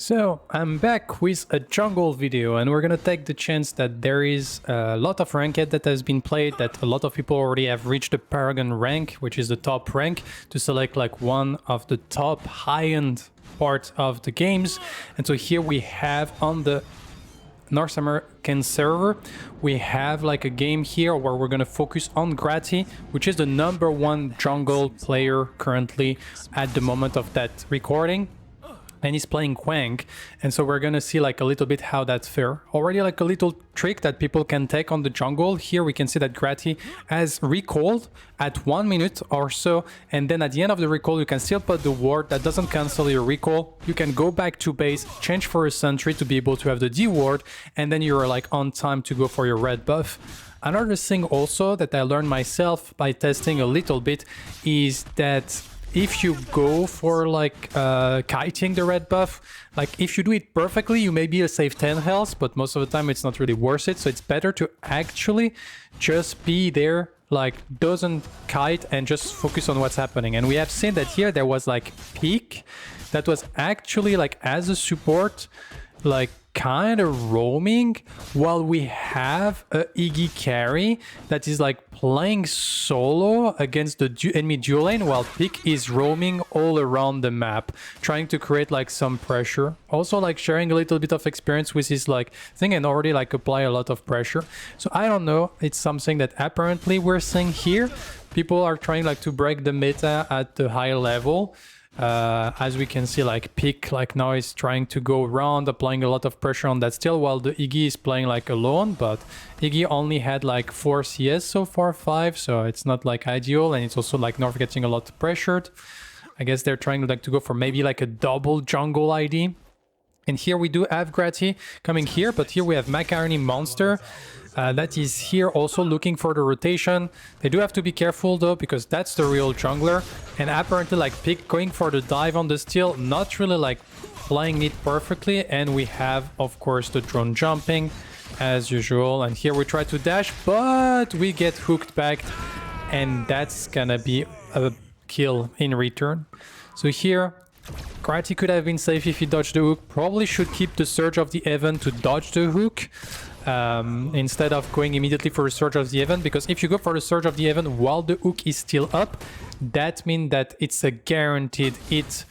So I'm back with a jungle video, and we're gonna take the chance that there is a lot of ranked that has been played, that a lot of people already have reached the Paragon rank, which is the top rank, to select like one of the top high-end parts of the games. And so here we have on the North American server, we have like a game here where we're gonna focus on Gratty, which is the #1 jungle player currently at the moment of that recording. And he's playing Kwang, and so we're gonna see like a little bit how that's fair. Already like a little trick that people can take on the jungle. Here we can see that Gratty has recalled at 1 minute or so, and then at the end of the recall you can still put the ward that doesn't cancel your recall. You can go back to base, change for a sentry to be able to have the D ward, and then you're like on time to go for your red buff. Another thing also that I learned myself by testing a little bit is that if you go for like kiting the red buff, like if you do it perfectly, you maybe save 10 health, but most of the time it's not really worth it. So it's better to actually just be there, like doesn't kite and just focus on what's happening. And we have seen that here there was like peak that was actually like as a support, like kind of roaming, while we have a Iggy carry that is like playing solo against the enemy Dueling, while Pick is roaming all around the map, trying to create like some pressure. Also like sharing a little bit of experience with his like thing and already like apply a lot of pressure. So I don't know, it's something that apparently we're seeing here. People are trying like to break the meta at the high level. As we can see, like Pick like now is trying to go around, applying a lot of pressure on that still, while the Iggy is playing like alone, but Iggy only had like 4 CS so far, 5, so it's not like ideal, and it's also like North getting a lot pressured. I guess they're trying like to go for maybe like a double jungle ID. And here we do have Gratty coming here, but here we have Macaroni Monster. That is here also looking for the rotation. They do have to be careful though, because that's the real jungler. And apparently like Pick going for the dive on the steal, not really like playing it perfectly. And we have of course the drone jumping as usual. And here we try to dash, but we get hooked back, and that's gonna be a kill in return. So here Gratty could have been safe if he dodged the hook. Probably should keep the Surge of the Heaven to dodge the hook. Instead of going immediately for the Surge of the Heaven, because if you go for the Surge of the Heaven while the hook is still up, that means that it's a guaranteed hit,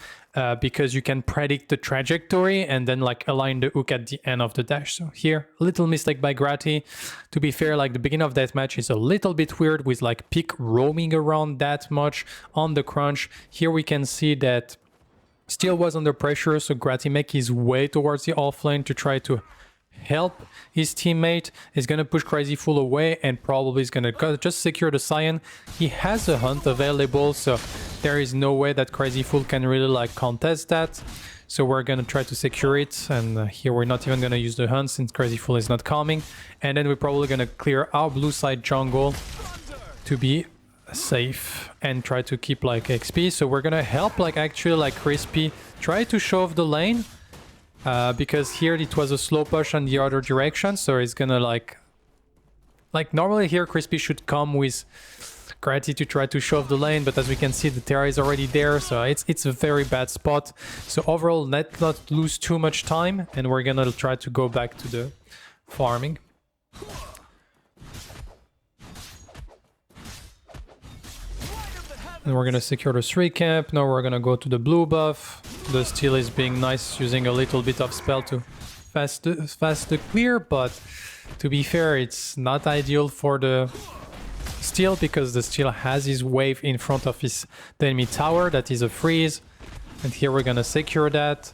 because you can predict the trajectory and then like align the hook at the end of the dash. So here, little mistake by Gratty. To be fair, like the beginning of that match is a little bit weird with like Pick roaming around that much on the crunch. Here we can see that Steel was under pressure, so Gratty make his way towards the offlane to try to help his teammate. Is gonna push Crazy Fool away and probably is gonna just secure the Cyan. He has a hunt available, so there is no way that Crazy Fool can really like contest that. So we're gonna try to secure it, and here we're not even gonna use the hunt since Crazy Fool is not coming. And then we're probably gonna clear our blue side jungle to be safe and try to keep like XP. So we're gonna help like actually like Crispy try to shove the lane. Because here it was a slow push on the other direction, so it's gonna like normally here Crispy should come with Gratty to try to shove the lane, but as we can see the Terra is already there, so it's a very bad spot. So overall let's not lose too much time, and we're gonna try to go back to the farming. And we're gonna secure the 3 camp. Now we're gonna go to the blue buff. The steal is being nice, using a little bit of spell to fast the clear, but to be fair, it's not ideal for the steal, because the steal has his wave in front of the enemy tower. That is a freeze. And here we're gonna secure that.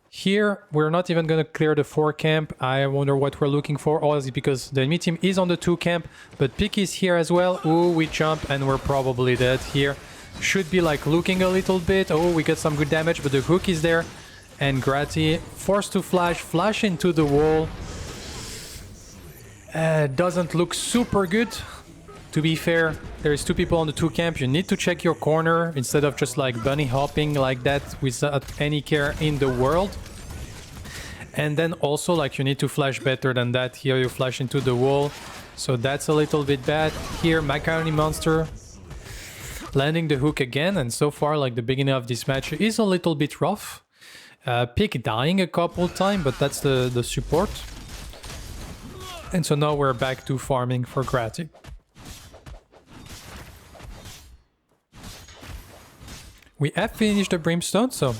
Here, we're not even going to clear the 4 camp. I wonder what we're looking for. Oh, is it because the enemy team is on the 2 camp, but Pick is here as well. Ooh, we jump and we're probably dead here. Should be like looking a little bit. Oh, we get some good damage, but the hook is there. And Gratty forced to flash into the wall. Doesn't look super good. To be fair, there's 2 people on the 2 camp. You need to check your corner instead of just like bunny hopping like that without any care in the world. And then also like you need to flash better than that. Here you flash into the wall, so that's a little bit bad. Here Macaroni Monster landing the hook again, and so far like the beginning of this match is a little bit rough. Pick dying a couple times, but that's the support. And so now we're back to farming for Gratty. We have finished the Brimstone, so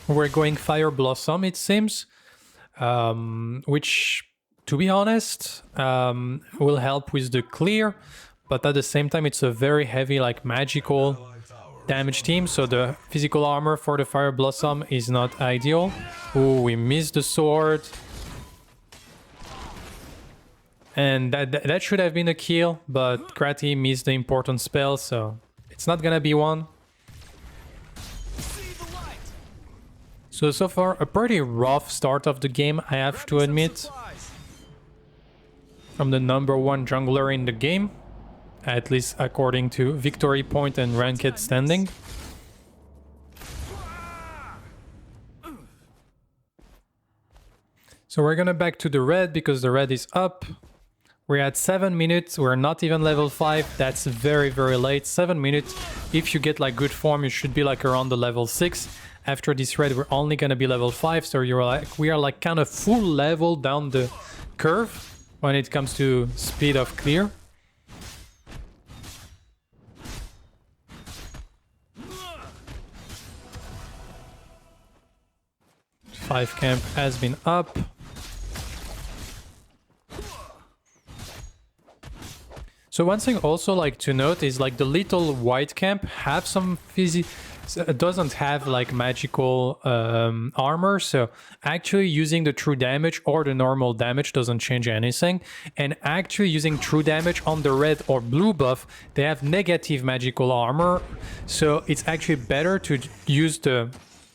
we're going Fire Blossom, it seems. Which, to be honest, will help with the clear. But at the same time, it's a very heavy, like, magical damage team. So the physical armor for the Fire Blossom is not ideal. Ooh, we missed the sword. And that should have been a kill, but Gratty missed the important spell, so it's not gonna be one. So far, a pretty rough start of the game, I have to admit. From the #1 jungler in the game, at least according to victory point and ranked standing. So we're gonna back to the red because the red is up. We're at 7 minutes, we're not even level 5, that's very late. 7 minutes, if you get like good form, you should be like around the level 6. After this red, we're only gonna be level 5, so we are like kind of full level down the curve when it comes to speed of clear. Five camp has been up. So one thing also like to note is like the little white camp have some doesn't have like magical armor, so actually using the true damage or the normal damage doesn't change anything. And actually using true damage on the red or blue buff, they have negative magical armor, so it's actually better to use the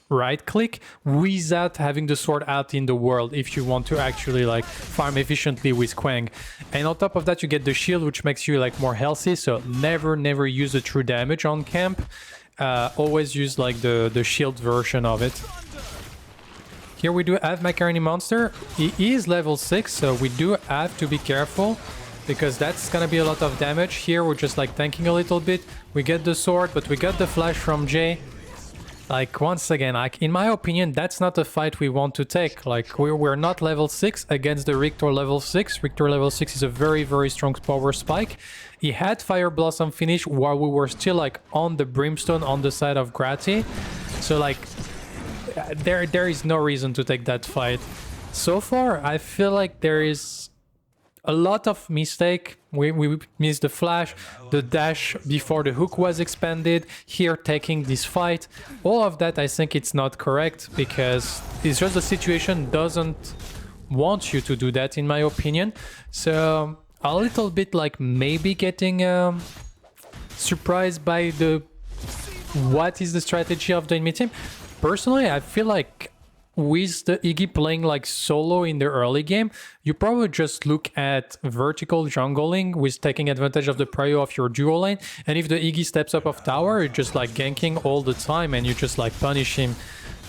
right click without having the sword out in the world if you want to actually like farm efficiently with Kwang. And on top of that, you get the shield, which makes you like more healthy, so never use the true damage on camp. Always use like the shield version of it. Here we do have Macaroni Monster. He is level 6, so we do have to be careful because that's gonna be a lot of damage. Here we're just like tanking a little bit. We get the sword, but we got the flash from Jay. Like, once again, like, in my opinion, that's not a fight we want to take. Like, we're not level 6 against the Richter level 6. Richter level 6 is a very strong power spike. He had Fire Blossom finish while we were still, like, on the Brimstone on the side of Gratty. So, like, there is no reason to take that fight. So far, I feel like there is a lot of mistake. We missed the flash, the dash before the hook was expanded, here taking this fight. All of that, I think it's not correct because it's just the situation doesn't want you to do that, in my opinion. So a little bit like maybe getting surprised by what is the strategy of the enemy team. Personally, I feel like with the Iggy playing like solo in the early game, you probably just look at vertical jungling with taking advantage of the prio of your dual lane, and if the Iggy steps up of tower, you're just like ganking all the time and you just like punish him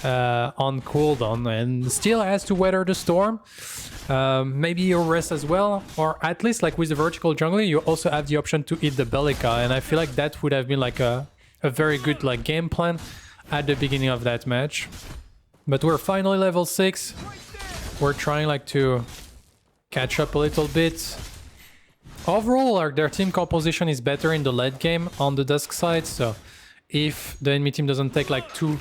on cooldown and still has to weather the storm. Maybe you rest as well, or at least like with the vertical jungling, you also have the option to eat the Bellica, and I feel like that would have been like a very good like game plan at the beginning of that match. But we're finally level 6. We're trying like to catch up a little bit. Overall, their team composition is better in the late game on the Dusk side, so if the enemy team doesn't take like too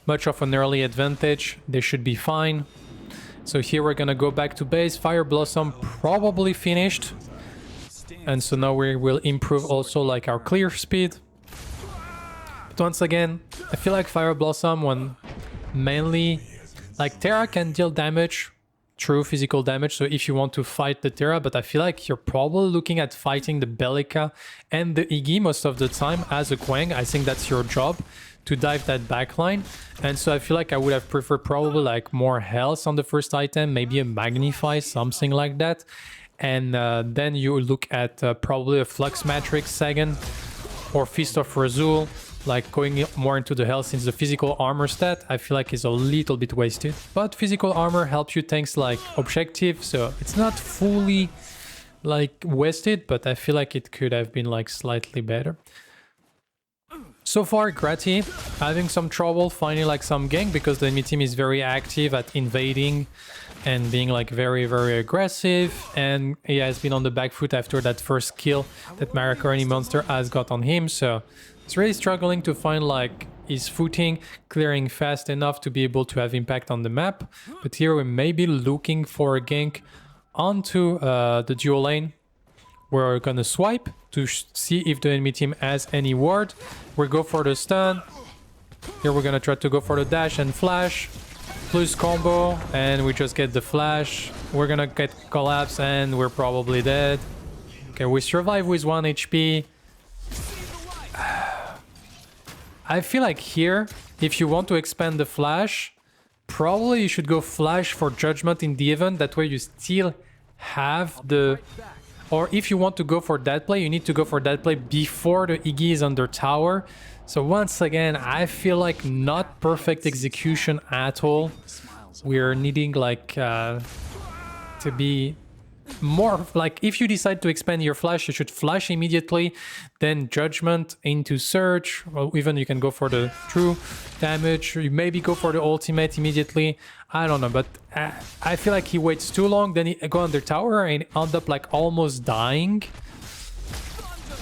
much of an early advantage, they should be fine. So here we're gonna go back to base. Fire Blossom probably finished. And so now we will improve also like our clear speed. But once again, I feel like Fire Blossom, when mainly like Terra can deal damage, true physical damage, so if you want to fight the Terra, but I feel like you're probably looking at fighting the Bellica and the Iggy most of the time as a Kwang. I think that's your job, to dive that backline. And so I feel like I would have preferred probably like more health on the first item, maybe a Magnify, something like that. And then you look at probably a Flux Matrix second, or Feast of Razul, like going more into the health, since the physical armor stat I feel like is a little bit wasted. But physical armor helps you tanks like objective, so it's not fully like wasted, but I feel like it could have been like slightly better. So far, Gratty having some trouble finding like some gank because the enemy team is very active at invading and being like very, very aggressive. And he has been on the back foot after that first kill that Macaroni Monster has got on him. So it's really struggling to find like his footing, clearing fast enough to be able to have impact on the map. But here we may be looking for a gank onto the dual lane. We're gonna swipe to see if the enemy team has any ward. We go for the stun. Here we're gonna try to go for the dash and flash. Plus combo, and we just get the flash. We're gonna get collapse and we're probably dead. Okay, we survive with 1 HP. I feel like here, if you want to expand the flash, probably you should go flash for judgment in the event. That way you still have the... Or if you want to go for that play, you need to go for that play before the Iggy is under tower. So once again, I feel like not perfect execution at all. We're needing like to be more like, if you decide to expand your flash, you should flash immediately, then judgment into surge, or even you can go for the true damage, you maybe go for the ultimate immediately. I don't know, but I feel like he waits too long, then he go under tower and end up like almost dying,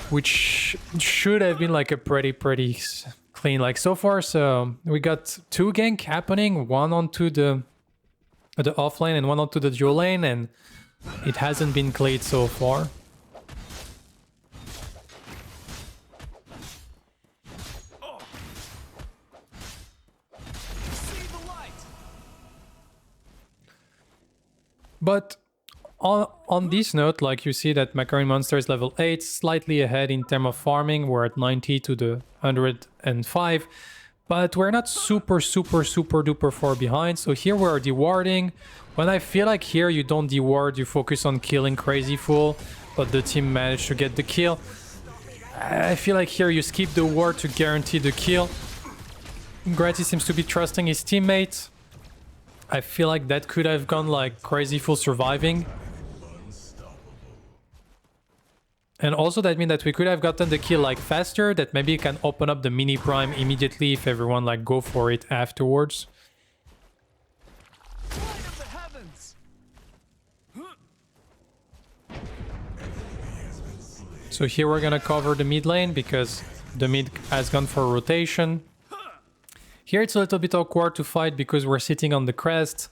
which should have been like a pretty clean like so far. So we got 2 gank happening, one onto the offlane and one onto the dual lane, and it hasn't been cleared so far. But on this note, like you see that Macaroni Monster is level 8, slightly ahead in terms of farming. We're at 90 to the 105. But we're not super duper far behind. So here we're dewarding. When I feel like here you don't deward, you focus on killing Crazy Fool, but the team managed to get the kill. I feel like here you skip the ward to guarantee the kill. Gratty seems to be trusting his teammate. I feel like that could have gone like Crazy Fool surviving. And also that means that we could have gotten the kill like faster, that maybe you can open up the mini prime immediately if everyone like go for it afterwards. So here we're gonna cover the mid lane because the mid has gone for rotation. Here it's a little bit awkward to fight because we're sitting on the crest.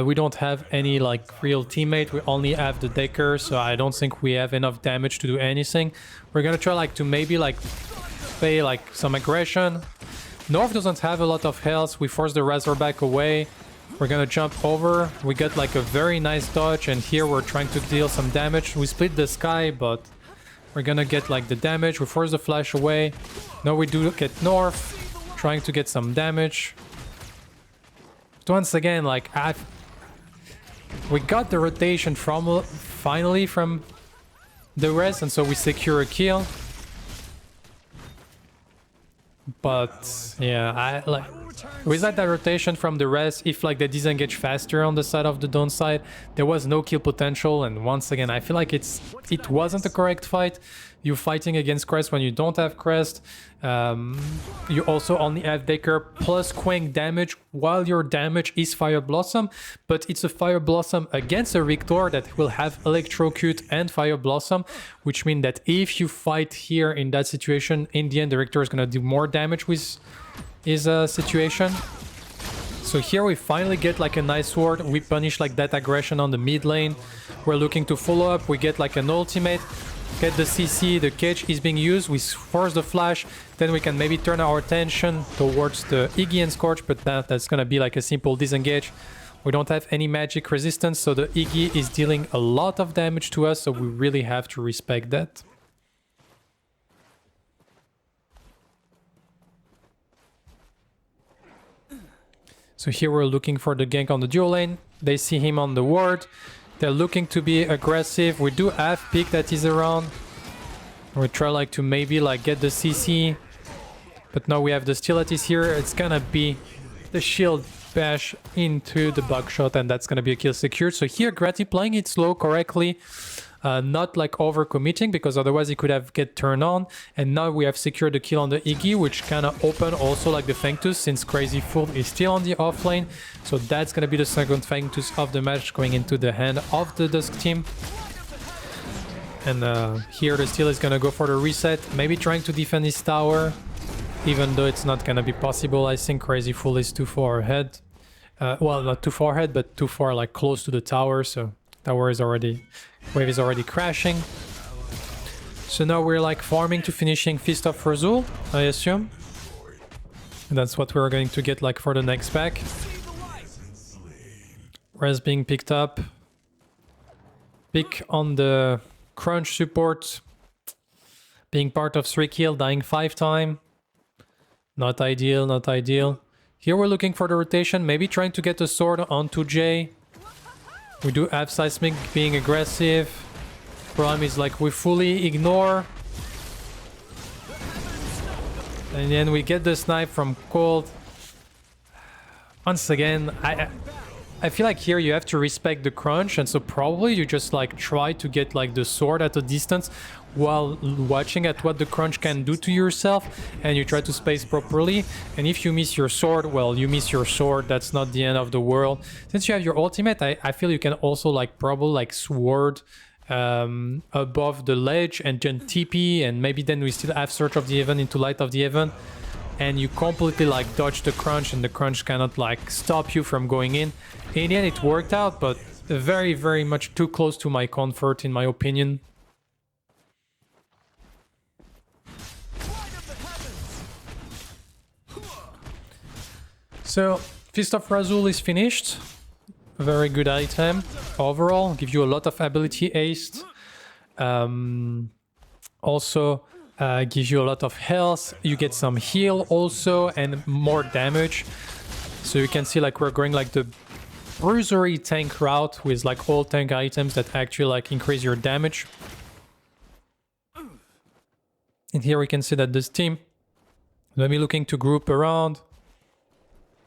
We don't have any like real teammate, we only have the Decker, so I don't think we have enough damage to do anything. We're gonna try like to maybe like play like some aggression. North doesn't have a lot of health, we force the Razor back away. We're gonna jump over, we get like a very nice dodge, and here we're trying to deal some damage. We split the sky, but we're gonna get like the damage. We force the flash away. Now we do get North, trying to get some damage. But once again, like we got the rotation from finally from the rest, and so we secure a kill. But yeah, I like without that rotation from the rest, if like they disengage faster on the side of the Dawn side, there was no kill potential. And once again, I feel like it wasn't a correct fight. You're fighting against Crest when you don't have Crest. You also only have Decker plus Kwang damage, while your damage is Fire Blossom, but it's a Fire Blossom against a Victor that will have Electrocute and Fire Blossom, which means that if you fight here in that situation, in the end the Victor is going to do more damage with his situation. So here we finally get like a nice ward. We punish like that aggression on the mid lane. We're looking to follow up. We get like an ultimate. Get the CC, the cage is being used, we force the flash, then we can maybe turn our attention towards the Iggy and Scorch, but that's gonna be like a simple disengage. We don't have any magic resistance, so the Iggy is dealing a lot of damage to us, so we really have to respect that. So here we're looking for the gank on the dual lane. They see him on the ward. They're looking to be aggressive. We do have pick that is around. We try like to maybe like get the CC. But now we have the Stilettis here. It's gonna be the shield bash into the buckshot, and that's gonna be a kill secured. So here Gratty playing it slow correctly. not like overcommitting, because otherwise he could have get turned on. And now we have secured the kill on the Iggy, which kind of open also like the fangtooth, since Crazy Fool is still on the offlane. So that's gonna be the second fangtooth of the match going into the hand of the Dusk team. And here the Steel is gonna go for the reset, maybe trying to defend his tower, even though it's not gonna be possible. I think Crazy Fool is too far ahead. Well, not too far ahead, but too far like close to the tower, so tower is already... wave is already crashing. So now we're like farming to finishing Fist of Razul, I assume. And that's what we're going to get like for the next pack. Res being picked up. Pick on the crunch support. Being part of 3 kill, dying 5 times. Not ideal, not ideal. Here we're looking for the rotation, maybe trying to get a sword onto Jay. We do have Seismic being aggressive. Problem is like we fully ignore. And then we get the snipe from Cold. Once again, I feel like here you have to respect the crunch, and so probably you just like try to get like the sword at a distance while watching at what the crunch can do to yourself, and you try to space properly. And if you miss your sword, well, you miss your sword. That's not the end of the world. Since you have your ultimate, I feel you can also like probably like sword above the ledge and then TP, and maybe then we still have Search of the Heaven into Light of the Heaven, and you completely like dodge the crunch, and the crunch cannot like stop you from going in. In the end it worked out, but very, very much too close to my comfort in my opinion. So, Fist of Razul is finished. A very good item overall, give you a lot of ability haste. Also gives you a lot of health. You get some heal also and more damage. So you can see like we're going like the bruisery tank route with like all tank items that actually like increase your damage. And here we can see that this team will be looking to group around.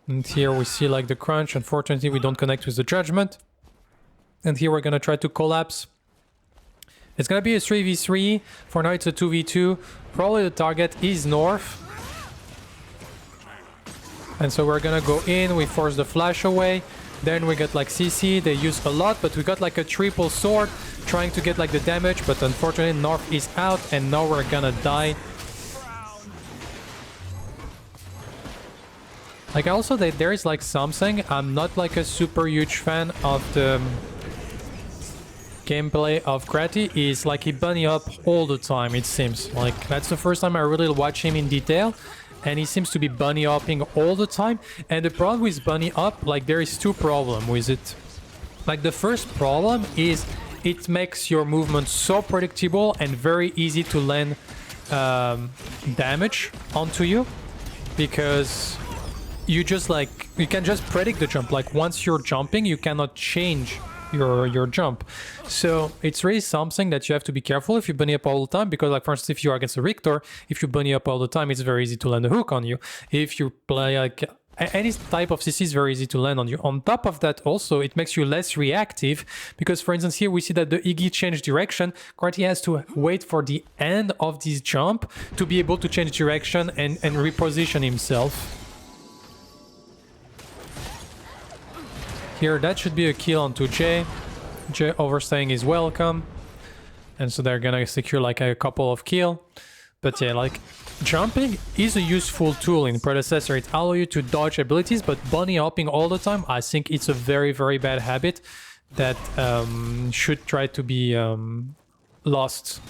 And here we see like the crunch. Unfortunately, we don't connect with the judgment. And here we're gonna try to collapse. It's gonna be a 3v3. For now, it's a 2v2. Probably the target is north. And so we're gonna go in. We force the flash away. Then we get like CC. They use a lot, but we got like a triple sword trying to get like the damage. But unfortunately, north is out, and now we're gonna die. Like also there is like something, I'm not like a super huge fan of the gameplay of Gratty, is like he bunny up all the time, it seems. Like that's the first time I really watch him in detail, and he seems to be bunny upping all the time. And the problem with bunny up, like there is 2 problems with it. Like the first problem is it makes your movement so predictable and very easy to land damage onto you, because you just like, you can just predict the jump. Like once you're jumping, you cannot change your jump. So it's really something that you have to be careful if you bunny up all the time, because like for instance, if you are against a Richter, if you bunny up all the time, it's very easy to land a hook on you. If you play like any type of CC, is very easy to land on you. On top of that also, it makes you less reactive, because for instance here we see that the Iggy changed direction. Gratty has to wait for the end of this jump to be able to change direction and reposition himself. Here, that should be a kill onto Jay. Jay overstaying is welcome. And so they're gonna secure like a couple of kills. But yeah, like jumping is a useful tool in Predecessor. It allows you to dodge abilities, but bunny hopping all the time, I think it's a very, very bad habit that should try to be lost.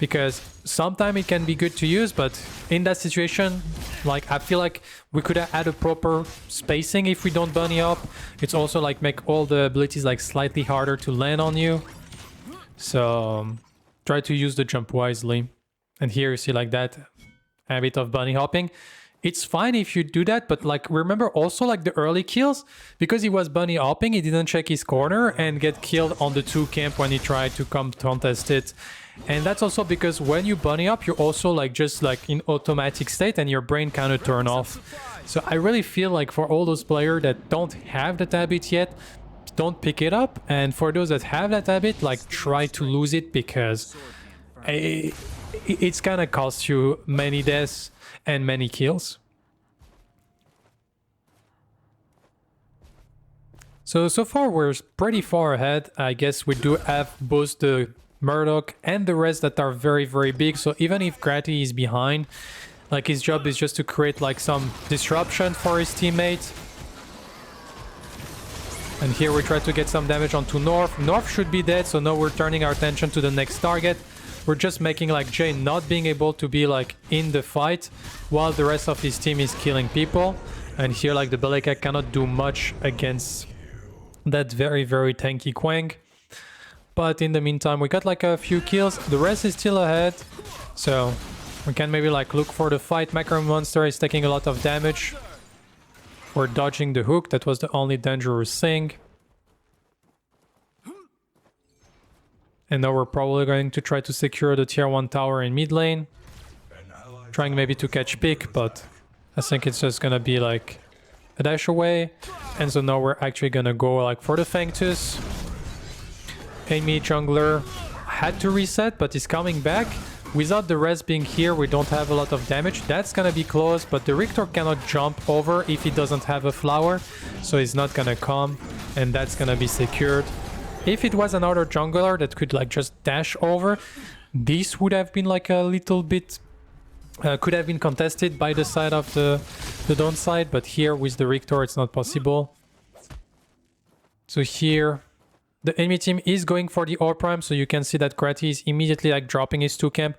Because sometimes it can be good to use, but in that situation, like I feel like we could have had a proper spacing if we don't bunny up. It's also like make all the abilities like slightly harder to land on you. So try to use the jump wisely. And here you see like that habit of bunny hopping. It's fine if you do that, but like remember also like the early kills, because he was bunny hopping, he didn't check his corner and get killed on the 2 camp when he tried to come contest it. And that's also because when you bunny up, you're also like just like in automatic state and your brain kind of turn off. So I really feel like for all those players that don't have that habit yet, don't pick it up, and for those that have that habit, like try to lose it, because it's gonna cost you many deaths and many kills. So far we're pretty far ahead. I guess we do have both the Murdoch and the rest that are very, very big. So even if Gratty is behind, like his job is just to create like some disruption for his teammates. And here we try to get some damage onto North. North should be dead, so now we're turning our attention to the next target. We're just making like Jay not being able to be like in the fight while the rest of his team is killing people. And here like the Beleka cannot do much against that very, very tanky Kwang. But in the meantime, we got like a few kills. The rest is still ahead. So we can maybe like look for the fight. Macaron Monster is taking a lot of damage. We're dodging the hook. That was the only dangerous thing. And now we're probably going to try to secure the tier 1 tower in mid lane. Trying maybe to catch pick, but I think it's just gonna be like a dash away. And so now we're actually gonna go like for the fangtooth. Enemy jungler had to reset, but he's coming back. Without the rest being here, we don't have a lot of damage. That's gonna be close, but the Richter cannot jump over if he doesn't have a flower. So he's not gonna come, and that's gonna be secured. If it was another jungler that could like just dash over, this would have been like a little bit... could have been contested by the side of the Dawn side, but here with the Richter it's not possible. So here the enemy team is going for the Orb Prime, so you can see that Gratty is immediately like dropping his 2 camp,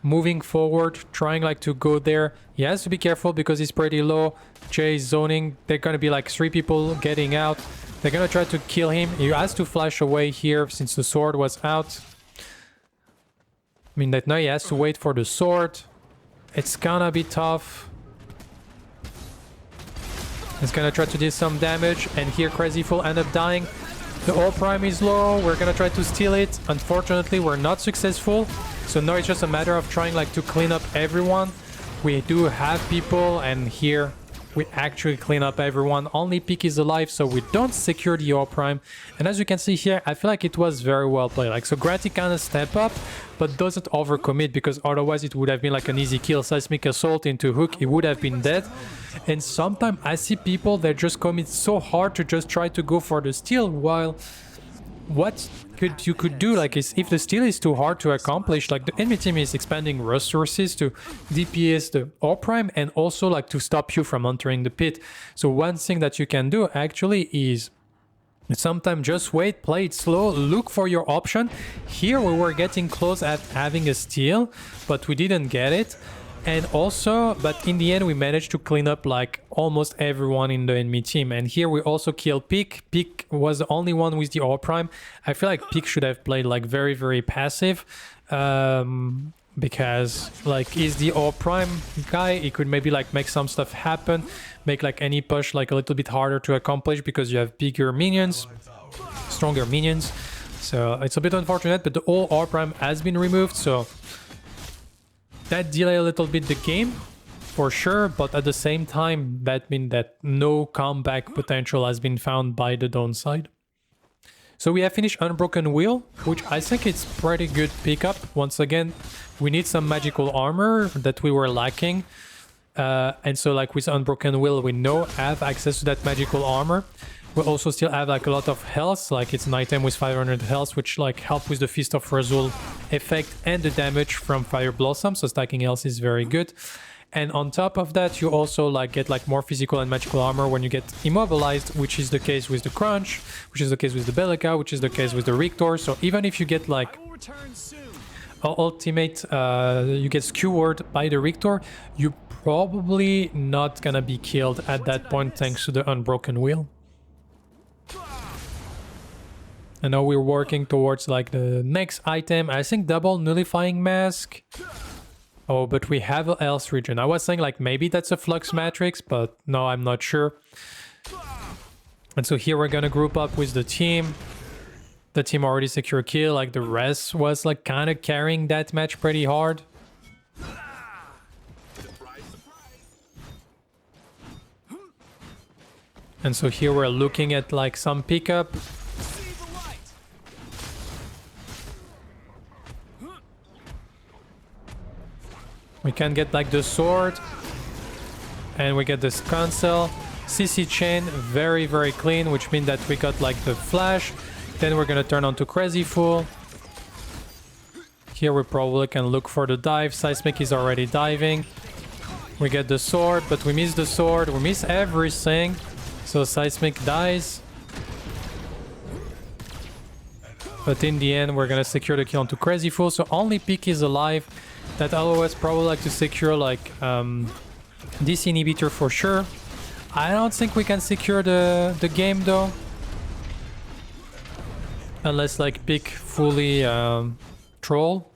moving forward, trying like to go there. He has to be careful because he's pretty low. Jay is zoning. They're gonna be like 3 people getting out. They're gonna try to kill him. He has to flash away here since the sword was out. I mean that now he has to wait for the sword. It's gonna be tough. He's gonna try to do some damage, and here Crazy Fool end up dying. The Orb Prime is low. We're gonna try to steal it. Unfortunately, we're not successful. So now it's just a matter of trying like to clean up everyone. We do have people, and here we actually clean up everyone. Only Peak is alive, so we don't secure the Orb Prime. And as you can see here, I feel like it was very well played. Like, so Gratty kind of step up, but doesn't overcommit, because otherwise it would have been like an easy kill. Seismic Assault into hook, he would have been dead. And sometimes I see people that just commit so hard to just try to go for the steal, while what you could do like is, if the steal is too hard to accomplish, like the enemy team is expanding resources to DPS the Orb Prime and also like to stop you from entering the pit. So one thing that you can do actually is sometimes just wait, play it slow, look for your option. Here we were getting close at having a steal, but we didn't get it. And also, but in the end, we managed to clean up like almost everyone in the enemy team. And here we also killed Peak. Peak was the only one with the Orb Prime. I feel like Peak should have played like very, very passive. Because like he's the Orb Prime guy. He could maybe like make some stuff happen. Make like any push like a little bit harder to accomplish because you have bigger minions. Stronger minions. So it's a bit unfortunate, but the whole Orb Prime has been removed. So that delay a little bit the game, for sure, but at the same time, that means that no comeback potential has been found by the Dawn side. So we have finished Unbroken Wheel, which I think it's pretty good pickup. Once again, we need some magical armor that we were lacking. And so like with Unbroken Wheel, we now have access to that magical armor. We also still have like a lot of health, like it's an item with 500 health, which like help with the Feast of Razul effect and the damage from Fire Blossom, so stacking health is very good. And on top of that, you also like get like more physical and magical armor when you get immobilized, which is the case with the Crunch, which is the case with the Beleka, which is the case with the Richter. So even if you get like ultimate, you get skewered by the Richter, you probably not gonna be killed at that point thanks to the Unbroken Wheel. And now we're working towards like the next item. I think double nullifying mask. Oh, but we have a health regen. I was saying like maybe that's a flux matrix, but no, I'm not sure. And so here we're gonna group up with the team. The team already secured kill. Like the rest was like kind of carrying that match pretty hard. And so here we're looking at like some pickup. We can get like the sword. And we get this cancel. CC chain, very, very clean, which means that we got like the flash. Then we're gonna turn on to Crazy Fool. Here we probably can look for the dive. Seismic is already diving. We get the sword, but we miss the sword. We miss everything. So Seismic dies. But in the end, we're gonna secure the kill onto Crazy Fool. So only Peak is alive. That allows probably like to secure like this inhibitor for sure. I don't think we can secure the game though. Unless like Peak fully troll.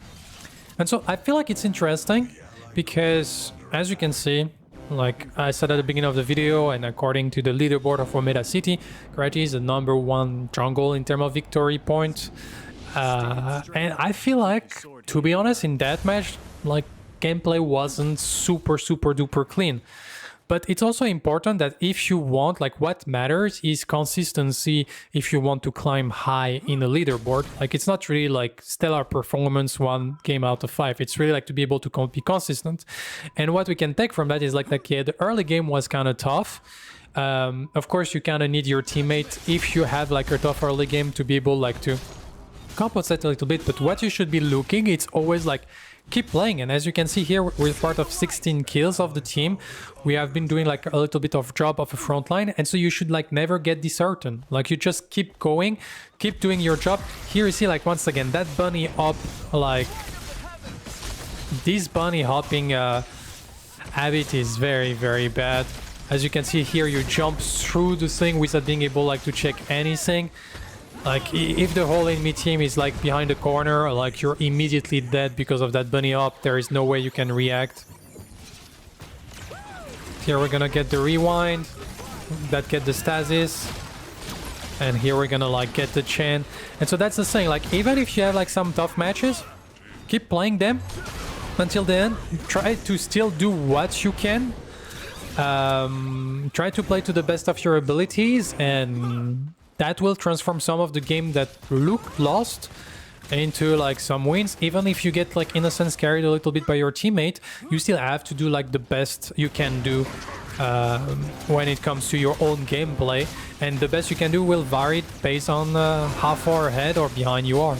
And so I feel like it's interesting because as you can see, like I said at the beginning of the video, and according to the leaderboard of Omega City, Gratty is the #1 jungle in terms of victory point. And I feel like, to be honest, in that match, like gameplay wasn't super duper clean. But it's also important that if you want, like what matters is consistency if you want to climb high in the leaderboard. Like it's not really like stellar performance 1 game out of 5. It's really like to be able to be consistent. And what we can take from that is like yeah, the early game was kind of tough. Of course, you kind of need your teammate if you have like a tough early game to be able like to compensate a little bit. But what you should be looking, it's always like keep playing. And as you can see here, we're part of 16 kills of the team. We have been doing like a little bit of job of a front line, and so you should like never get disheartened. Like you just keep going, keep doing your job. Here you see like once again that bunny hop, like this bunny hopping habit is very bad. As you can see here, you jump through the thing without being able like to check anything. Like, if the whole enemy team is, like, behind the corner, like, you're immediately dead because of that bunny hop. There is no way you can react. Here we're gonna get the rewind. That get the stasis. And here we're gonna, like, get the chain. And so that's the thing. Like, even if you have, like, some tough matches, keep playing them until the end. Try to still do what you can. Try to play to the best of your abilities, and that will transform some of the game that looked lost into like some wins. Even if you get like in a sense carried a little bit by your teammate, you still have to do like the best you can do when it comes to your own gameplay, and the best you can do will vary based on how far ahead or behind you are.